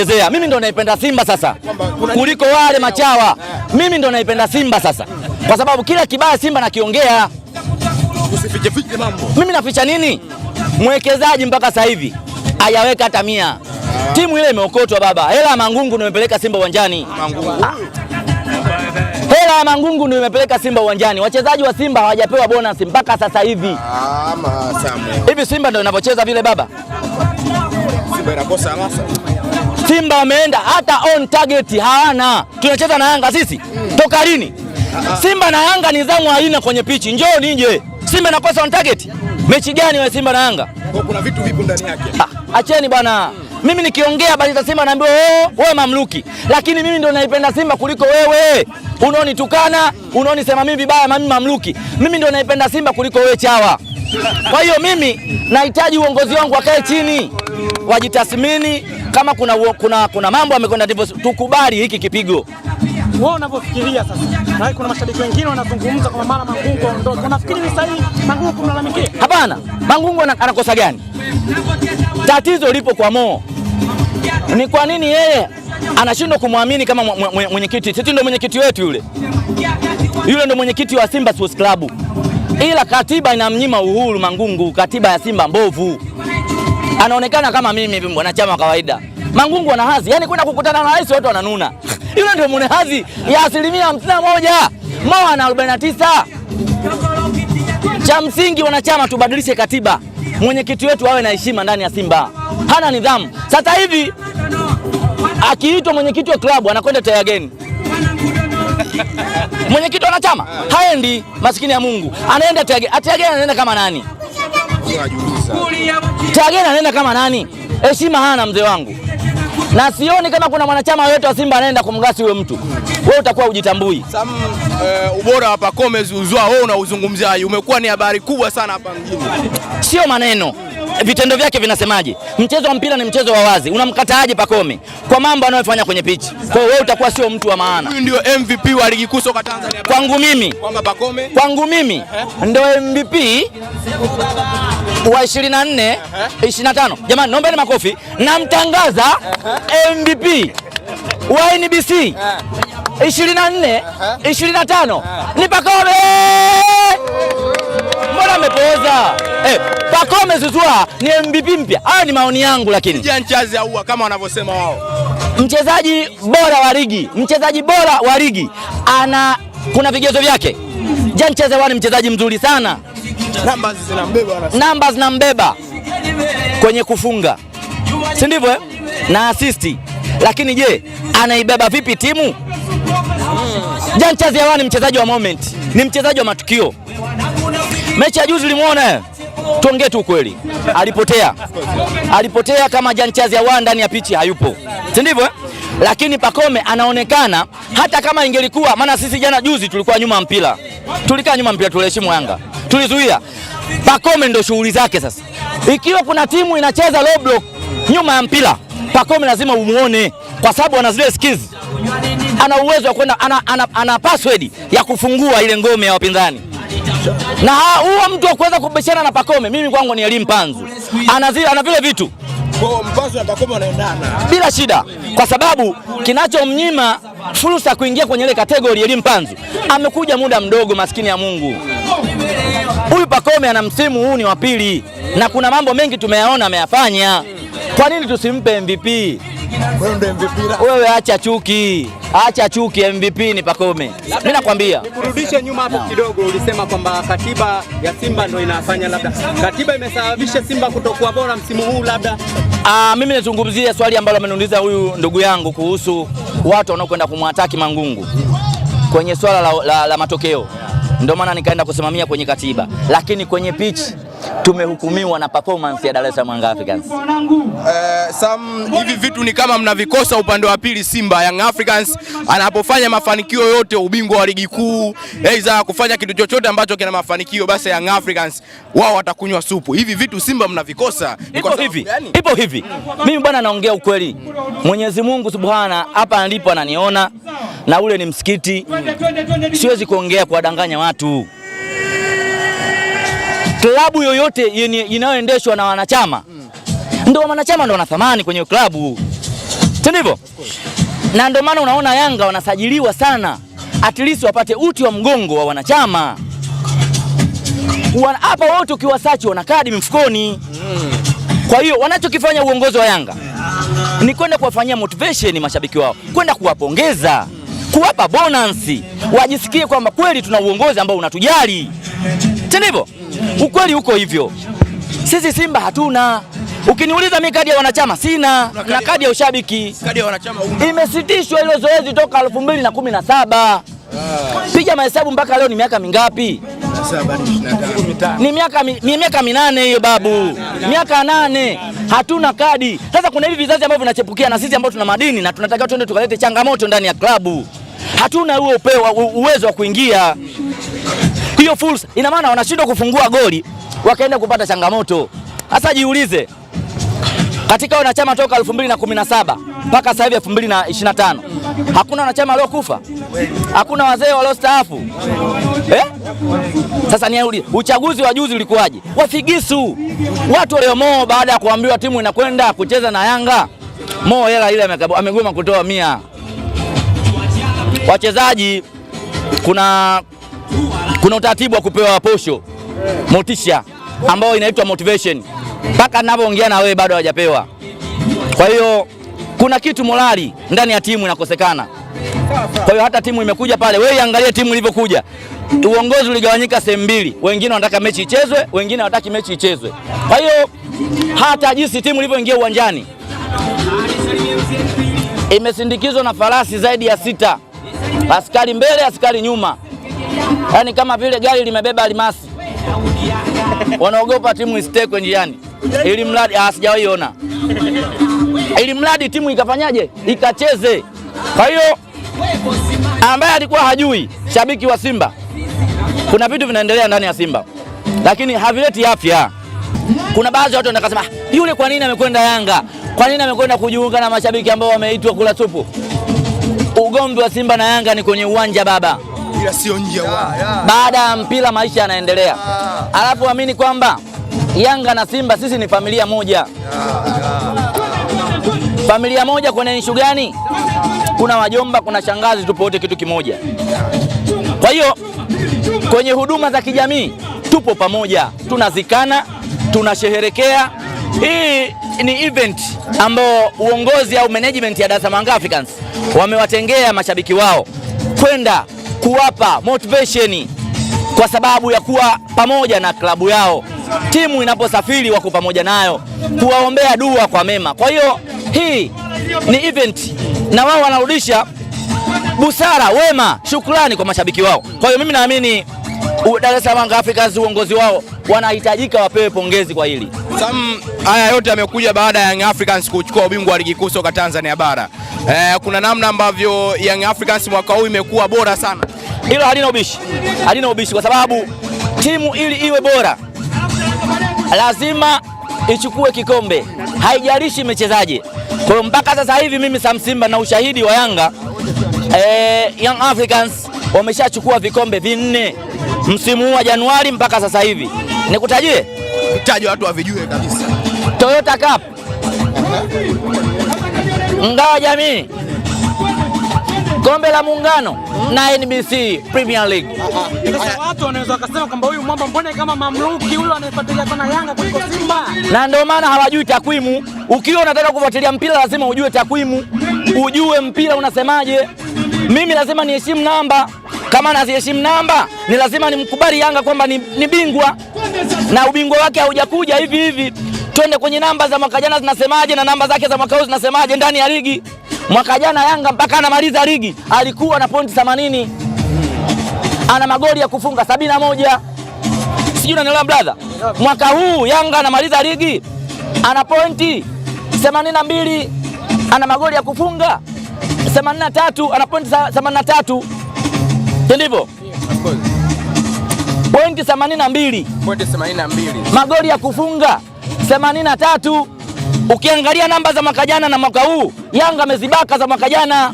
kuelezea. Mimi ndo naipenda Simba sasa kuliko wale machawa. Mimi ndo naipenda Simba sasa kwa sababu kila kibaya Simba nakiongea. Usifiche fiche mambo. Mimi naficha nini? Mwekezaji mpaka sasa hivi hayaweka hata 100. Timu ile imeokotwa baba. Hela ya Mangungu ndio imepeleka Simba uwanjani. Hela ya Mangungu ndio imepeleka Simba uwanjani. Wachezaji wa Simba hawajapewa bonus mpaka sasa hivi. Hivi Simba ndio inavyocheza vile baba. Simba inakosa hamasa. Simba wameenda hata on target hawana. Tunacheza na Yanga sisi. Toka lini? Simba na Yanga nidhamu haina kwenye pichi. Njoo nije. Simba inakosa on target. Mechi gani wewe Simba na Yanga? Kuna vitu vipo ndani yake. Acheni bwana. Mimi nikiongea bali za Simba naambiwa wewe mamluki. Lakini mimi ndio naipenda Simba kuliko wewe. Unaonitukana, unaonisema mimi vibaya mimi mamluki. Mimi ndio naipenda Simba kuliko wewe chawa. Kwa hiyo mimi nahitaji uongozi wangu wakae chini. Wajitathmini kama kuna mambo yamekwenda ndivyo tukubali hiki kipigo. Wewe unavyofikiria sasa? Na kuna mashabiki wengine wanazungumza kwa mara Mangungu aondoke. Unafikiri ni sahihi Mangungu kumlalamikia? Hapana. Mangungu anakosa gani? Tatizo lipo kwa Mo. Ni kwa nini yeye anashindwa kumwamini kama mwenyekiti? Sisi ndio mwenyekiti wetu yule. Yule ndio mwenyekiti wa Simba Sports Club. Ila katiba inamnyima uhuru Mangungu, katiba ya Simba mbovu. Anaonekana kama mimi mwanachama kawaida. Mangungu ana hadhi, yani kwenda kukutana na rais watu wananuna. Yule ndio mwenye hadhi ya 51%. Mo ana 49. Cha msingi wanachama tubadilishe katiba. Mwenyekiti wetu awe na heshima ndani ya Simba. Hana nidhamu. Sasa hivi akiitwa mwenyekiti wa klabu anakwenda tayari gani? Mwenyekiti wa wanachama haendi, maskini ya Mungu. Anaenda tayari anaenda kama nani? Tayari anaenda kama nani? Heshima hana mzee wangu. Na sioni kama kuna mwanachama yote wa Simba anaenda kumgasi huyo mtu. Wewe utakuwa ujitambui. Ubora wa Pacome Zouzoua wewe unauzungumzia, umekuwa ni habari kubwa sana hapa mjini. Sio maneno. Vitendo vyake vinasemaje? Mchezo wa mpira ni mchezo wa wazi. Unamkataaje Pacome kwa mambo anayofanya kwenye pichi? Kwa hiyo wewe utakuwa sio mtu wa maana. Huyu ndio MVP wa ligi kuu soka Tanzania. Kwangu mimi. Kwamba Pacome? Kwangu mimi ndio MVP wa 24 25. Jamani naombeni makofi. Namtangaza MVP wa NBC 24 25 ni Pacome. Mbona amepooza? Pacome Zouzoua ni MVP mpya. Hayo ni maoni yangu lakini. Janchazi au kama wanavyosema wao. Mchezaji bora wa ligi, mchezaji bora wa ligi kuna vigezo vyake. Janchazi ni mchezaji mzuri sana. Numbers zinambeba kwenye kufunga. Si ndivyo na assist. Lakini je, anaibeba vipi timu? Janchazi ni mchezaji wa moment, ni mchezaji wa matukio. Mechi ya juzi ulimuona? Tuongee tu kweli. Alipotea kama Janchazi ndani ya pichi hayupo. Si ndivyo? Lakini Pacome anaonekana hata kama ingelikuwa, maana sisi jana juzi tulikuwa nyuma mpira. Tulikaa nyuma mpira, tuliheshimu Yanga. Tulizuia. Pacome ndio shughuli zake sasa. Ikiwa kuna timu inacheza low block nyuma ya mpira, Pacome lazima umuone kwa sababu ana zile skills. Ana uwezo wa kwenda ana password ya kufungua ile ngome ya wapinzani. Na huo mtu wa kuweza kubishana na Pacome mimi kwangu ni Elie Mpanzu. Ana vile vitu. Kwa Mpanzu na Pacome wanaendana bila shida kwa sababu kinachomnyima fursa kuingia kwenye ile kategori Elie Mpanzu amekuja muda mdogo, maskini ya Mungu. Huyu Pacome ana msimu huu ni wa pili na kuna mambo mengi tumeyaona ameyafanya. Kwa nini tusimpe MVP? Wewe ndio MVP. Wewe acha chuki. Acha chuki, MVP ni Pacome. Mimi nakwambia. Nikurudishe nyuma hapo kidogo, ulisema kwamba katiba ya Simba ndio inafanya labda. Katiba imesababisha Simba kutokuwa bora msimu huu labda. Mimi nazungumzia swali ambalo ameniuliza huyu ndugu yangu kuhusu watu wanaokwenda kumwataki Mangungu kwenye swala la matokeo. Ndio maana nikaenda kusimamia kwenye katiba. Lakini kwenye pitch tumehukumiwa na performance ya Dar es Salaam Africans. Hivi vitu ni kama mnavikosa upande wa pili. Simba Young Africans anapofanya mafanikio yote, ubingwa wa ligi kuu, aidha kufanya kitu chochote ambacho kina mafanikio, basi Young Africans wao watakunywa supu. Hivi vitu Simba mnavikosa. Ipo hivi. Mimi bwana naongea ukweli. Mwenyezi Mungu Subhana hapa ndipo ananiona na ule ni msikiti. Siwezi kuongea kuwadanganya watu. Klabu yoyote inayoendeshwa na wanachama ndio wanachama ndio wana thamani kwenye klabu. si ndivyo? Na ndio maana unaona Yanga wanasajiliwa sana, at least wapate uti wa mgongo wa wanachama. Hapa wote ukiwasachi wana kadi mfukoni. Kwa hiyo wanachokifanya uongozi wa Yanga ni kwenda kuwafanyia motivation mashabiki wao, kwenda kuwapongeza, kuwapa bonus, wajisikie kwamba kweli tuna uongozi ambao unatujali. Ndivyo? Ukweli uko hivyo. Sisi Simba hatuna. Ukiniuliza mimi kadi ya wanachama sina, na kadi ya ushabiki. Kadi ya wanachama imesitishwa hilo zoezi toka 2017. Piga mahesabu mpaka leo ni miaka mingapi? Ni miaka 8 hiyo babu. Miaka 8 hatuna kadi. Sasa kuna hivi vizazi ambavyo vinachepukia na sisi ambao tuna madini na tunataka twende tukalete changamoto ndani ya klabu. Hatuna huo uwezo wa kuingia. Hiyo fursa ina maana wanashindwa kufungua goli wakaenda kupata changamoto. Sasa jiulize, katika wanachama toka 2017 mpaka sasa hivi 2025 hakuna wanachama waliokufa? Hakuna wazee waliostaafu? Sasa niulize, uchaguzi wa juzi ulikuwaje? Wafigisu. Watu waliomoo baada ya kuambiwa timu inakwenda kucheza na Yanga, Mo hela ile amegoma kutoa 100. Wachezaji kuna utaratibu wa kupewa posho, motisha ambao inaitwa motivation. Mpaka ninapoongea na wewe bado hawajapewa. Kwa hiyo kuna kitu morali ndani ya timu inakosekana. Kwa hiyo hata timu imekuja pale, wewe angalia timu ilivyokuja. Uongozi uligawanyika sehemu mbili. Wengine wanataka mechi ichezwe, wengine hawataki mechi ichezwe. Kwa hiyo hata jinsi timu ilivyoingia uwanjani imesindikizwa na farasi zaidi ya 6. Askari mbele, askari nyuma. Yaani kama vile gari limebeba almasi. Wanaogopa timu isitekwe njiani. Ili mradi sijawahi ona. Ili mradi timu ikafanyaje? Ikacheze. Kwa hiyo ambaye alikuwa hajui, shabiki wa Simba, kuna vitu vinaendelea ndani ya Simba lakini havileti afya. Kuna baadhi ya watu wanasema yule kwa nini amekwenda Yanga? Kwa nini amekwenda kujiunga na mashabiki ambao wameitwa kula supu? Ugomvi wa Simba na Yanga ni kwenye uwanja baba. Ila sio nje uwanja. Baada ya mpira maisha yanaendelea. Alafu amini kwamba Yanga na Simba sisi ni familia moja. Familia moja kwenye ishu gani? Kuna wajomba, kuna shangazi, tupo wote kitu kimoja. Kwa hiyo kwenye huduma za kijamii tupo pamoja, tunazikana, tunasherehekea. Hii ni event ambao uongozi au management ya Dar es Salaam Africans wamewatengea mashabiki wao kwenda kuwapa motivation kwa sababu ya kuwa pamoja na klabu yao. Timu inaposafiri wako pamoja nayo, kuwaombea dua kwa mema. Kwa hiyo hii ni event na wao wanarudisha busara, wema, shukrani kwa mashabiki wao. Kwa hiyo mimi naamini Dar es Salaam Africans uongozi wao wanahitajika wapewe pongezi kwa hili. Haya yote yamekuja baada ya Young Africans kuchukua ubingwa wa ligi kuu soka Tanzania bara. Kuna namna ambavyo Young Africans mwaka huu imekuwa bora sana. Hilo halina ubishi kwa sababu timu ili iwe bora lazima ichukue kikombe, haijalishi imechezaje. Kwa hiyo mpaka sasa hivi mimi Sam Simba na ushahidi wa Yanga, Young Africans wameshachukua vikombe 4 msimu huu wa Januari mpaka sasa hivi. Nikutajie? Nitaje watu wavijue kabisa. Toyota Cup, Ngao Jamii, Kombe la Muungano na NBC Premier League. Sasa watu wanaweza kusema kwamba huyu mwamba mbona kama mamluki huyu anafuatilia sana Yanga kuliko Simba. Na ndio maana hawajui takwimu. Ukiwa unataka kufuatilia mpira lazima ujue takwimu, ujue mpira unasemaje. Mimi lazima niheshimu namba. Kama naziheshimu namba, ni lazima nimkubali Yanga kwamba ni bingwa. Na ubingwa wake haujakuja hivi hivi. Twende kwenye namba za mwaka jana zinasemaje na namba zake za mwaka huu zinasemaje ndani ya ligi. Mwaka jana Yanga mpaka anamaliza ligi alikuwa na pointi 80. Ana magoli ya kufunga 71. Sijui unanielewa brother? Mwaka huu Yanga anamaliza ligi ana pointi 82. Ana magoli ya kufunga 83, ana pointi 83. Ndivyo? Pointi 82. Pointi 82. Magoli ya kufunga 83. Ukiangalia namba za mwaka jana na mwaka huu, Yanga amezibaka za mwaka jana.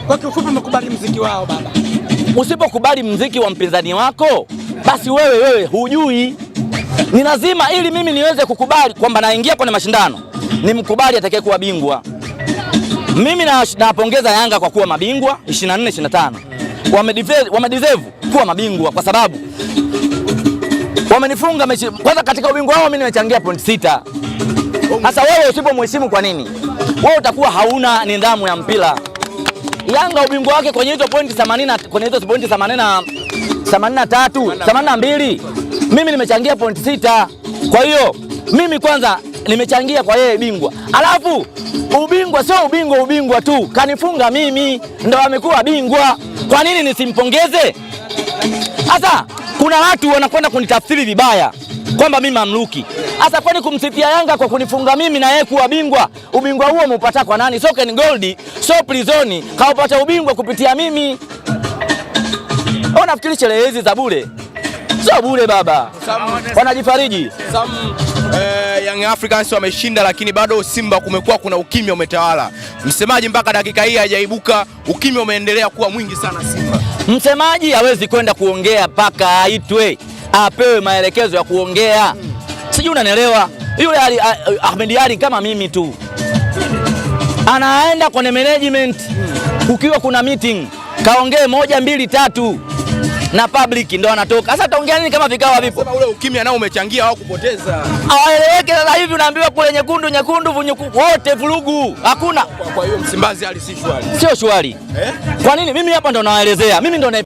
Kwa kifupi umekubali muziki wao baba. Usipokubali muziki wa mpinzani wako, basi wewe hujui. Ni lazima ili mimi niweze kukubali kwamba naingia kwenye mashindano, nimkubali atakayekuwa bingwa. Mimi nawapongeza Yanga kwa kuwa mabingwa 24 25. Wamedeserve kuwa mabingwa kwa sababu wamenifunga mechi. Kwanza katika ubingwa wao mimi nimechangia point 6. Sasa wewe usipomheshimu kwa nini? Wewe utakuwa hauna nidhamu ya mpira. Yanga ubingwa wake kwenye hizo pointi 80, kwenye hizo pointi 83, 82, mimi nimechangia point 6. Kwa hiyo mimi kwanza nimechangia kwa yeye bingwa. Alafu ubingwa sio ubingwa tu. Kanifunga mimi ndo amekuwa bingwa. Kwa nini nisimpongeze? Sasa kuna watu wanakwenda kunitafsiri vibaya kwamba mimi mamluki. Sasa kwani kumsifia Yanga kwa kunifunga mimi na yeye kuwa bingwa? Ubingwa huo umepata kwa nani? So Ken Gold, so Prison kaupata ubingwa kupitia mimi. Unafikiri sherehe hizi za bure? Sio bure baba. Wanajifariji. Young Africans wameshinda, lakini bado Simba kumekuwa kuna ukimya umetawala. Msemaji mpaka dakika hii hajaibuka, ukimya umeendelea kuwa mwingi sana Simba. Msemaji hawezi kwenda kuongea mpaka aitwe, apewe maelekezo ya kuongea. Sijui unanielewa? Yule Ahmed Ally kama mimi tu. Anaenda kwenye management ukiwa kuna meeting, kaongee 1 2 3 na public ndo anatoka. Sasa taongea nini kama vikao vipo? Sema ule ukimya nao umechangia wao kupoteza. Hawaeleweke sasa hivi unaambiwa kule nyekundu wote vurugu. Hakuna. Kwa hiyo Msimbazi hali si shwari. Sio shwari. Kwa nini? Mimi hapa ndo nawaelezea. Mimi ndo